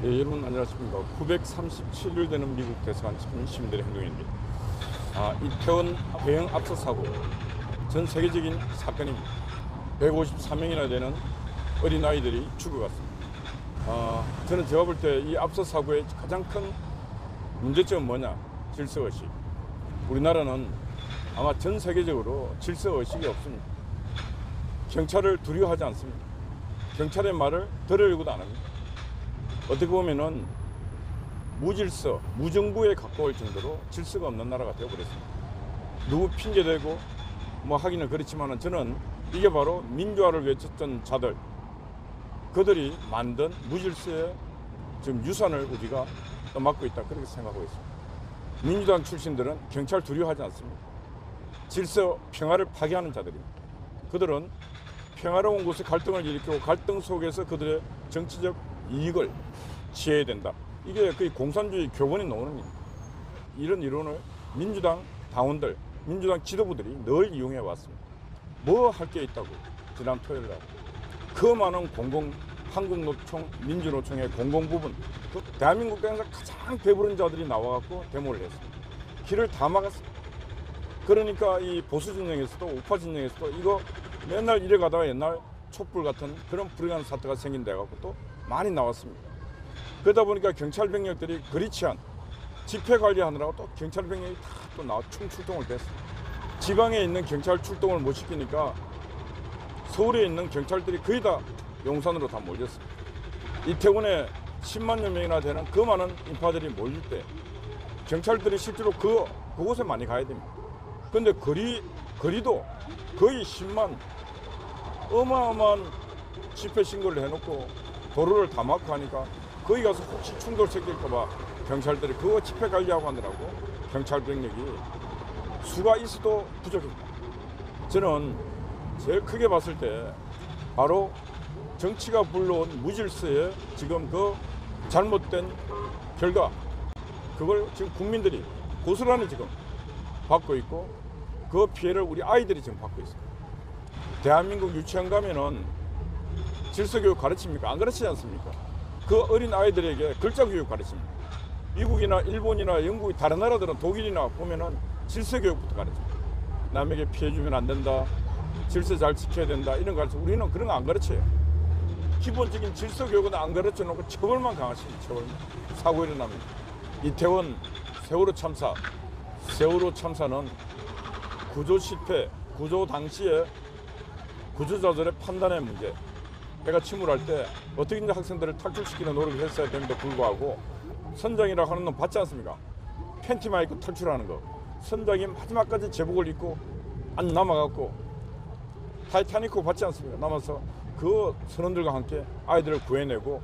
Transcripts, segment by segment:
여러분 안녕하십니까. 937일 되는 미국 대사관 시민들의 행동입니다. 이태원 대형 압사 사고, 전 세계적인 사건입니다. 153명이나 되는 어린아이들이 죽어갔습니다. 저는 제가 볼 때 이 압사 사고의 가장 큰 문제점은 뭐냐? 질서의식. 우리나라는 아마 전 세계적으로 질서의식이 없습니다. 경찰을 두려워하지 않습니다. 경찰의 말을 들으려고도 안 합니다. 어떻게 보면은 무질서, 무정부에 가까울 정도로 질서가 없는 나라가 되어버렸습니다. 누구 핑계대고 뭐 하기는 그렇지만은 저는 이게 바로 민주화를 외쳤던 자들, 그들이 만든 무질서의 지금 유산을 우리가 또 맡고 있다, 그렇게 생각하고 있습니다. 민주당 출신들은 경찰 두려워하지 않습니다. 질서, 평화를 파괴하는 자들입니다. 그들은 평화로운 곳에 갈등을 일으키고 갈등 속에서 그들의 정치적 이익을 취해야 된다. 이게 거의 공산주의 교본이 나오는 이런 이론을 민주당 당원들, 민주당 지도부들이 늘 이용해 왔습니다. 뭐 할 게 있다고 지난 토요일 날 그 많은 한국노총, 민주노총의 공공부분, 대한민국 땅에서 가장 배부른 자들이 나와갖고 데모를 했습니다. 길을 다 막았습니다. 그러니까 이 보수 진영에서도 우파 진영에서도 이거 맨날 이래 가다가 옛날 촛불 같은 그런 불행한 사태가 생긴다 해갖고 또 많이 나왔습니다. 그러다 보니까 경찰 병력들이 그리치한 집회 관리하느라고 또 경찰 병력이 다 또 나와 총출동을 됐습니다. 지방에 있는 경찰 출동을 못 시키니까 서울에 있는 경찰들이 거의 다 용산으로 다 몰렸습니다. 이태원에 10만여 명이나 되는 그 많은 인파들이 몰릴 때 경찰들이 실제로 그곳에 많이 가야 됩니다. 그런데 거리도 거의 10만 어마어마한 집회 신고를 해놓고 도로를 다 막고 하니까 거기 가서 혹시 충돌 생길까봐 경찰들이 그거 집회 관리하고 하느라고 경찰 병력이 수가 있어도 부족합니다. 저는 제일 크게 봤을 때 바로 정치가 불러온 무질서의 지금 그 잘못된 결과, 그걸 지금 국민들이 고스란히 지금 받고 있고 그 피해를 우리 아이들이 지금 받고 있습니다. 대한민국 유치원 가면은 질서교육 가르칩니까? 안 가르치지 않습니까? 그 어린 아이들에게 글자 교육 가르칩니다. 미국이나 일본이나 영국이 다른 나라들은 독일이나 보면은 질서 교육부터 가르칩니다. 남에게 피해 주면 안 된다, 질서 잘 지켜야 된다, 이런 거 가르쳐. 우리는 그런 거 안 가르쳐요. 기본적인 질서 교육은 안 가르쳐 놓고 처벌만 강화시킵니다. 처벌만. 사고 일어납니다. 이태원 세월호 참사는 구조 실패, 구조 당시에 구조자들의 판단의 문제. 배가 침몰할 때 어떻게든 학생들을 탈출시키는 노력을 했어야 되는데 불구하고 선장이라고 하는 놈 봤지 않습니까? 팬티만 입고 탈출하는 거. 선장이 마지막까지 제복을 입고 안 남아갖고 타이타닉호 봤지 않습니까? 남아서 그 선원들과 함께 아이들을 구해내고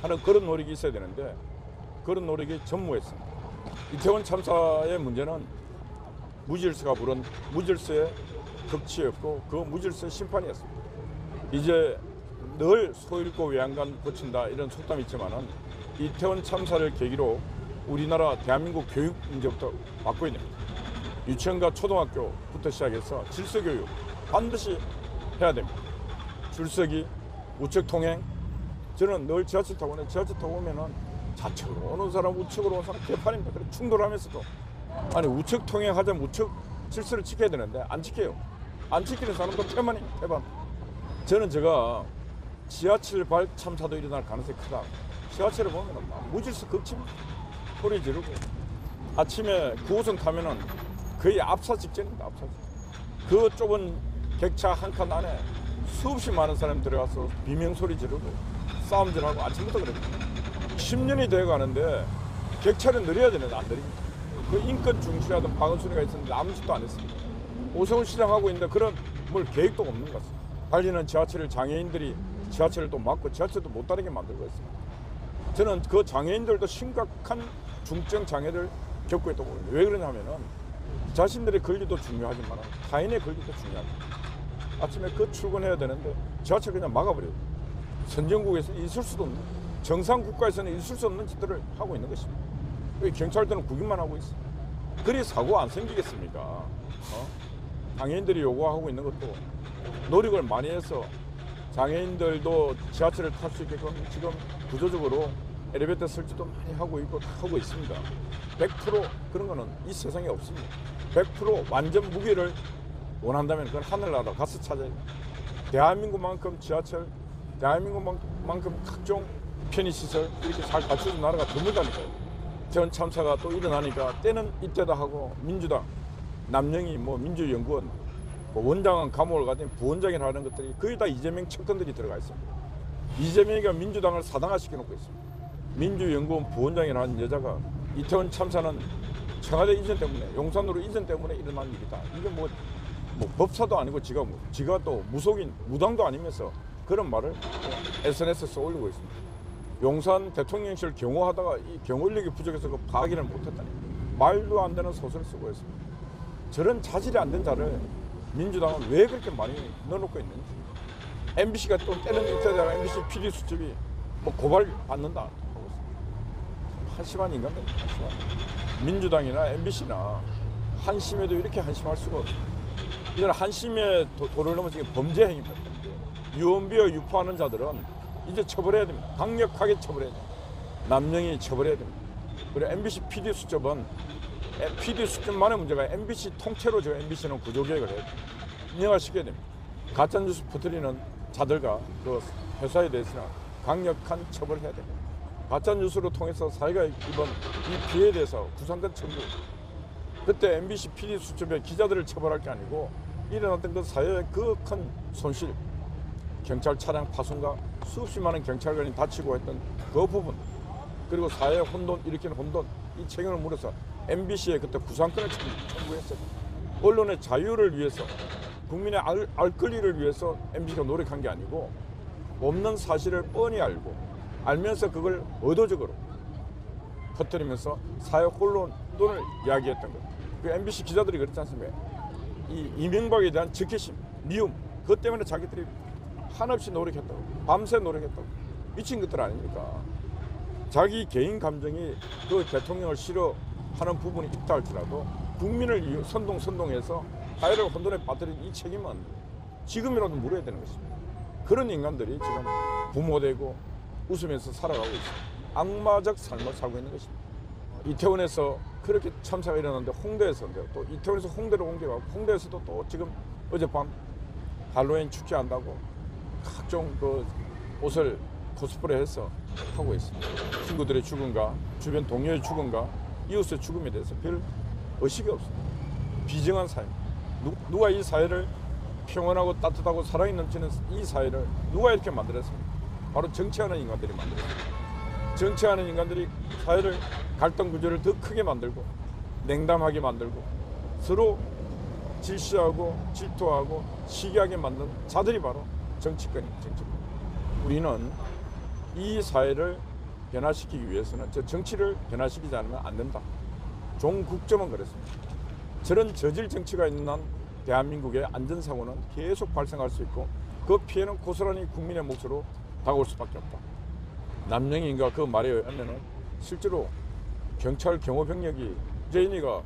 하는 그런 노력이 있어야 되는데 그런 노력이 전무했습니다. 이태원 참사의 문제는 무질서가 부른 무질서의 극치였고 그 무질서의 심판이었습니다. 이제 늘 소 잃고 외양간 고친다 이런 속담이 있지만은 이태원 참사를 계기로 우리나라 대한민국 교육 문제부터 바꿔야 됩니다. 유치원과 초등학교부터 시작해서 질서 교육 반드시 해야 됩니다. 줄서기, 우측 통행. 저는 늘 지하철 타고 오면은 좌측으로 오는 사람, 우측으로 오는 사람 개판입니다. 그래 충돌하면서도 아니 우측 통행하자면 우측 질서를 지켜야 되는데 안 지켜요. 안 지키는 사람도 태반입니다. 태반. 저는 제가 지하철 발 참사도 일어날 가능성이 크다. 지하철을 보면 무질서 극치입니다. 소리 지르고 아침에 9호선 타면은 거의 압사 직전입니다. 압사 직전. 그 좁은 객차 한 칸 안에 수없이 많은 사람이 들어가서 비명 소리 지르고 싸움질하고 아침부터 그랬습니다. 10년이 되어 가는데 객차를 느려야 되는데 안 느립니다. 그 인권 중시하던 박은순이가 있었는데 아무 짓도 안 했습니다. 오세훈 시장 하고 있는데 그런 뭘 계획도 없는 것 같습니다. 달리는 지하철을 장애인들이 지하철을 또 막고 지하철도 못 다니게 만들고 있습니다. 저는 그 장애인들도 심각한 중증 장애를 겪고 있다고 봅니다. 왜 그러냐면은 자신들의 권리도 중요하지만 타인의 권리도 중요합니다. 아침에 그 출근해야 되는데 지하철 그냥 막아버려요. 선진국에서 있을 수도 없는, 정상 국가에서는 있을 수 없는 짓들을 하고 있는 것입니다. 경찰들은 구경만 하고 있어요. 그리 사고가 안 생기겠습니까? 장애인들이 요구하고 있는 것도 노력을 많이 해서 장애인들도 지하철을 탈 수 있게끔 지금 구조적으로 엘리베이터 설치도 많이 하고 있습니다. 100% 그런 거는 이 세상에 없습니다. 100% 완전 무기를 원한다면 그건 하늘나라 가서 찾아야 돼요. 대한민국만큼 지하철, 대한민국만큼 각종 편의시설 이렇게 잘 갖춰준 나라가 드물다니까요. 이태원 참사가 또 일어나니까 때는 이때다 하고 민주당, 남영희 민주연구원, 원장은 감옥을 가더니 부원장이라 하는 것들이 거의 다 이재명 측근들이 들어가 있습니다. 이재명이가 민주당을 사당화시켜 놓고 있습니다. 민주연구원 부원장이라는 여자가 이태원 참사는 청와대 이전 때문에, 용산으로 이전 때문에 일어난 일이다. 이게 뭐 법사도 아니고 지가 또 무속인, 무당도 아니면서 그런 말을 SNS에서 올리고 있습니다. 용산 대통령실 경호하다가 이 경호인력이 부족해서 그 파악을 못했다니 말도 안 되는 소설을 쓰고 있습니다. 저런 자질이 안 된 자를 민주당은 왜 그렇게 많이 넣어놓고 있는지. MBC가 또 때는 이때다가 MBC PD 수첩이 고발 받는다 하고 있습니다. 한심한 인간들, 한심한. 민주당이나 MBC나 한심해도 이렇게 한심할 수가 없습니다. 이건 한심의 도를 넘어서 범죄 행위입니다. 유언비어 유포하는 자들은 이제 처벌해야 됩니다. 강력하게 처벌해야 됩니다. 남영이 처벌해야 됩니다. 그리고 MBC PD 수첩은 PD 수첩만의 문제가 MBC 통째로 MBC는 구조개혁을 해야 됩니다. 인정화시켜야 됩니다. 가짜뉴스 퍼뜨리는 자들과 그 회사에 대해서는 강력한 처벌을 해야 됩니다. 가짜뉴스로 통해서 사회가 입은 이 피해에 대해서 구상권 청구. 그때 MBC PD 수첩의 기자들을 처벌할 게 아니고 일어났던 그 사회의 그 큰 손실, 경찰 차량 파손과 수없이 많은 경찰관이 다치고 했던 그 부분, 그리고 사회의 혼돈, 일으키는 혼돈, 이 책임을 물어서 MBC에 그때 구상권을 청구했어요. 언론의 자유를 위해서, 국민의 알 권리를 위해서 MBC가 노력한 게 아니고 없는 사실을 뻔히 알면서 그걸 의도적으로 퍼뜨리면서 사회 혼돈을 이야기했던 거예요. 그 MBC 기자들이 그렇지 않습니까? 이 이명박에 대한 적개심, 미움, 그것 때문에 자기들이 한없이 노력했다고, 밤새 노력했다고. 미친 것들 아닙니까? 자기 개인 감정이 그 대통령을 싫어하는 부분이 있다 할지라도 국민을 선동해서 사회를 혼돈에 빠뜨린 이 책임은 지금이라도 물어야 되는 것입니다. 그런 인간들이 지금 부모되고 웃으면서 살아가고 있습니다. 악마적 삶을 살고 있는 것입니다. 이태원에서 그렇게 참사가 일어났는데 홍대에서인데요. 또 이태원에서 홍대로 옮겨가고 홍대에서도 또 지금 어젯밤 할로윈 축제한다고 각종 그 옷을 코스프레해서 하고 있습니다. 친구들의 죽음과 주변 동료의 죽음과 이웃의 죽음에 대해서 별 의식이 없습니다. 비정한 사회입니다. 누가 이 사회를 평온하고 따뜻하고 사랑이 넘치는 이 사회를 누가 이렇게 만들었습니까? 바로 정치하는 인간들이 만들었습니다. 정치하는 인간들이 사회를 갈등 구조를 더 크게 만들고 냉담하게 만들고 서로 질시하고 질투하고 시기하게 만든 자들이 바로 정치권입니다. 우리는 이 사회를 변화시키기 위해서는 저 정치를 변화시키지 않으면 안 된다. 종국점은 그랬습니다. 저런 저질 정치가 있는 한 대한민국의 안전사고는 계속 발생할 수 있고 그 피해는 고스란히 국민의 몫으로 다가올 수밖에 없다. 남영인가 그 말에 의하면 실제로 경찰 경호병력이 저희가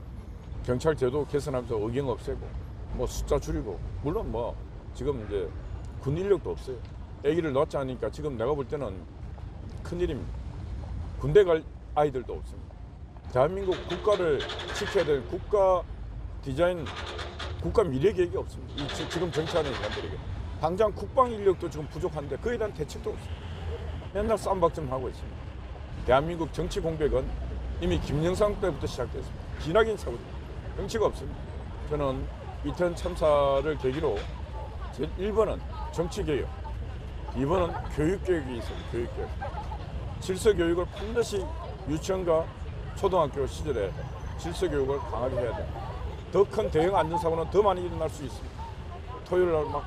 경찰 제도 개선하면서 의경 없애고 숫자 줄이고 물론 지금 이제 군 인력도 없어요. 아기를 낳지 않으니까 지금 내가 볼 때는 큰일입니다. 군대 갈 아이들도 없습니다. 대한민국 국가를 지켜야 될 국가 디자인, 국가 미래 계획이 없습니다. 지금 정치하는 인간들에게. 당장 국방 인력도 지금 부족한데 그에 대한 대책도 없습니다. 맨날 쌈박 좀 하고 있습니다. 대한민국 정치 공백은 이미 김영삼 때부터 시작됐습니다. 기나긴 사고입니다. 정치가 없습니다. 저는 이태원 참사를 계기로 1번은 정치개혁, 2번은 교육개혁이 있습니다. 교육개혁. 질서교육을 반드시 유치원과 초등학교 시절에 질서교육을 강하게 해야 됩니다. 더 큰 대형 안전사고는 더 많이 일어날 수 있습니다. 토요일날 막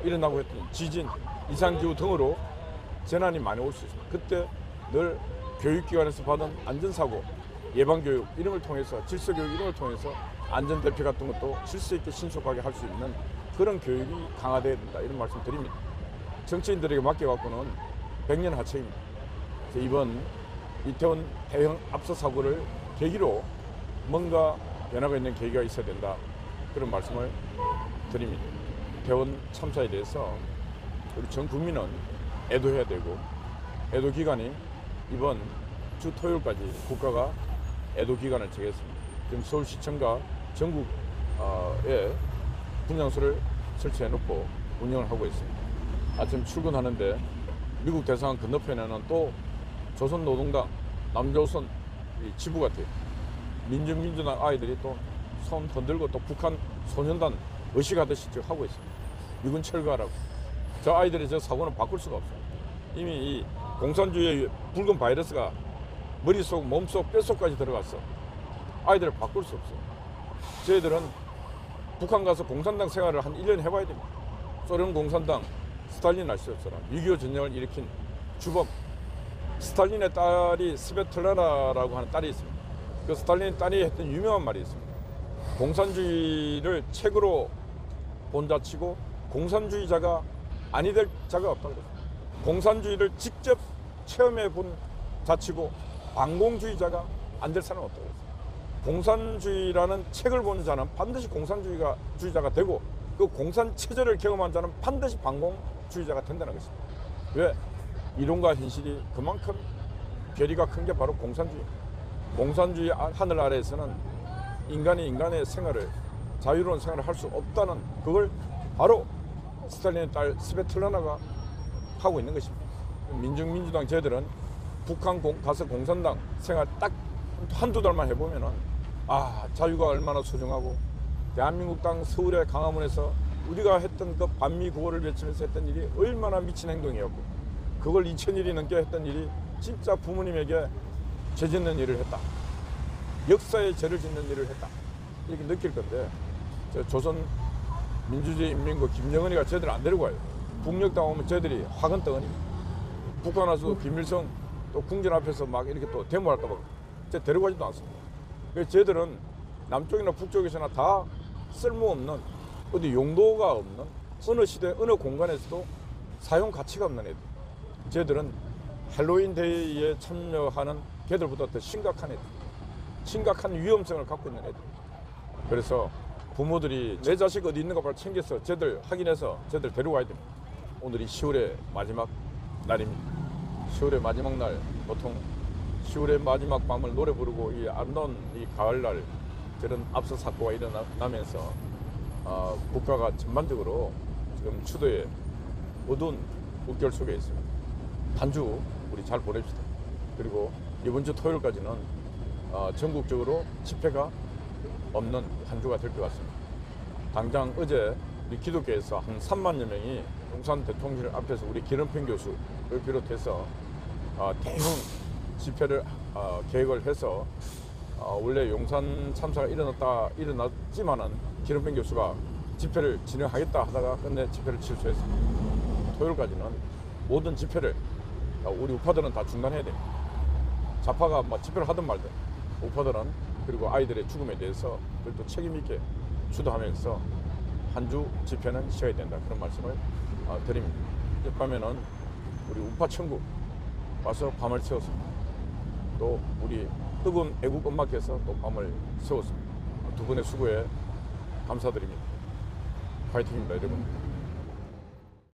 일어나고 했더니 지진, 이상기후 등으로 재난이 많이 올 수 있습니다. 그때 늘 교육기관에서 받은 안전사고, 예방교육 이런 걸 통해서 질서교육 이런 걸 통해서 안전대피 같은 것도 질서 있게 신속하게 할 수 있는 그런 교육이 강화돼야 된다 이런 말씀 드립니다. 정치인들에게 맡겨갖고는 100년 하책입니다. 이번 이태원 대형 압사 사고를 계기로 뭔가 변화가 있는 계기가 있어야 된다 그런 말씀을 드립니다. 이태원 참사에 대해서 우리 전 국민은 애도해야 되고 애도 기간이 이번 주 토요일까지 국가가 애도 기간을 정했습니다. 지금 서울시청과 전국에 분향소를 설치해 놓고 운영을 하고 있습니다. 아침 출근하는데 미국 대사관 건너편에는 또 조선노동당 남조선 지부 같아요. 민주당 아이들이 또 손 흔들고 또 북한 소년단 의식하듯이 지금 하고 있습니다. 미군 철거하라고. 저 아이들이 저 사고는 바꿀 수가 없어요. 이미 이 공산주의의 붉은 바이러스가 머릿속, 몸속, 뼛속까지 들어갔어. 아이들을 바꿀 수 없어. 저희들은 북한 가서 공산당 생활을 한 1년 해봐야 됩니다. 소련 공산당, 스탈린 아시죠? 6.25 전쟁을 일으킨 주범. 스탈린의 딸이 스베틀라나라고 하는 딸이 있습니다. 그 스탈린 딸이 했던 유명한 말이 있습니다. 공산주의를 책으로 본다치고 공산주의자가 아니 될 자가 없다고 그랬습니다. 공산주의를 직접 체험해 본 자치고 반공주의자가 안 될 사람은 없다고 그랬습니다. 공산주의라는 책을 보는 자는 반드시 공산주의자가 되고 그 공산체제를 경험한 자는 반드시 반공주의자가 된다는 것입니다. 왜? 이론과 현실이 그만큼 괴리가 큰 게 바로 공산주의. 공산주의 하늘 아래에서는 인간이 인간의 생활을 자유로운 생활을 할 수 없다는 그걸 바로 스탈린의 딸 스베틀라나가 하고 있는 것입니다. 민중민주당 저희들은 북한 가서 공산당 생활 딱 한두 달만 해보면은 자유가 얼마나 소중하고 대한민국 땅 서울의 강화문에서 우리가 했던 그 반미 구호를 외치면서 했던 일이 얼마나 미친 행동이었고 그걸 2000일이 넘게 했던 일이 진짜 부모님에게 죄 짓는 일을 했다. 역사에 죄를 짓는 일을 했다. 이렇게 느낄 건데 조선 민주주의 인민국 김정은이가 쟤들 안 데리고 와요. 북녘당 오면 쟤들이 화근덩어리입니다. 북한 와서 김일성 또 궁전 앞에서 막 이렇게 또 데모할까 봐 쟤 데려가지도 않습니다. 그래서 쟤들은 남쪽이나 북쪽에서나 다 쓸모없는 어디 용도가 없는 어느 시대 어느 공간에서도 사용 가치가 없는 애들. 쟤들은 헬로윈 데이에 참여하는 걔들보다 더 심각한 애들. 심각한 위험성을 갖고 있는 애들. 그래서 부모들이 내 자식 어디 있는가 바로 챙겨서 쟤들 확인해서 쟤들 데려가야 됩니다. 오늘이 10월의 마지막 날입니다. 10월의 마지막 날, 보통 10월의 마지막 밤을 노래 부르고 이 아름다운 이 가을날 저런 압사 사고가 일어나면서 국가가 전반적으로 지금 추도의 어두운 물결 속에 있습니다. 한 주 우리 잘 보냅시다. 그리고 이번 주 토요일까지는 전국적으로 집회가 없는 한 주가 될 것 같습니다. 당장 어제 우리 기독교에서 한 3만여 명이 용산 대통령 앞에서 우리 기름평 교수를 비롯해서 대형 집회를 계획을 해서 원래 용산 참사가 일어났지만은 기름평 교수가 집회를 진행하겠다 하다가 끝내 집회를 취소했습니다. 토요일까지는 모든 집회를 우리 우파들은 다 중단해야 됩니다. 좌파가 집회를 하든 말든 우파들은 그리고 아이들의 죽음에 대해서 별도 책임 있게 주도하면서 한 주 집회는 쉬어야 된다 그런 말씀을 드립니다. 그러면은 우리 우파 천국 와서 밤을 새웠습니다. 또 우리 뜨거운 애국 엄마께서 또 밤을 새웠습니다. 두 분의 수고에 감사드립니다. 파이팅입니다, 여러분.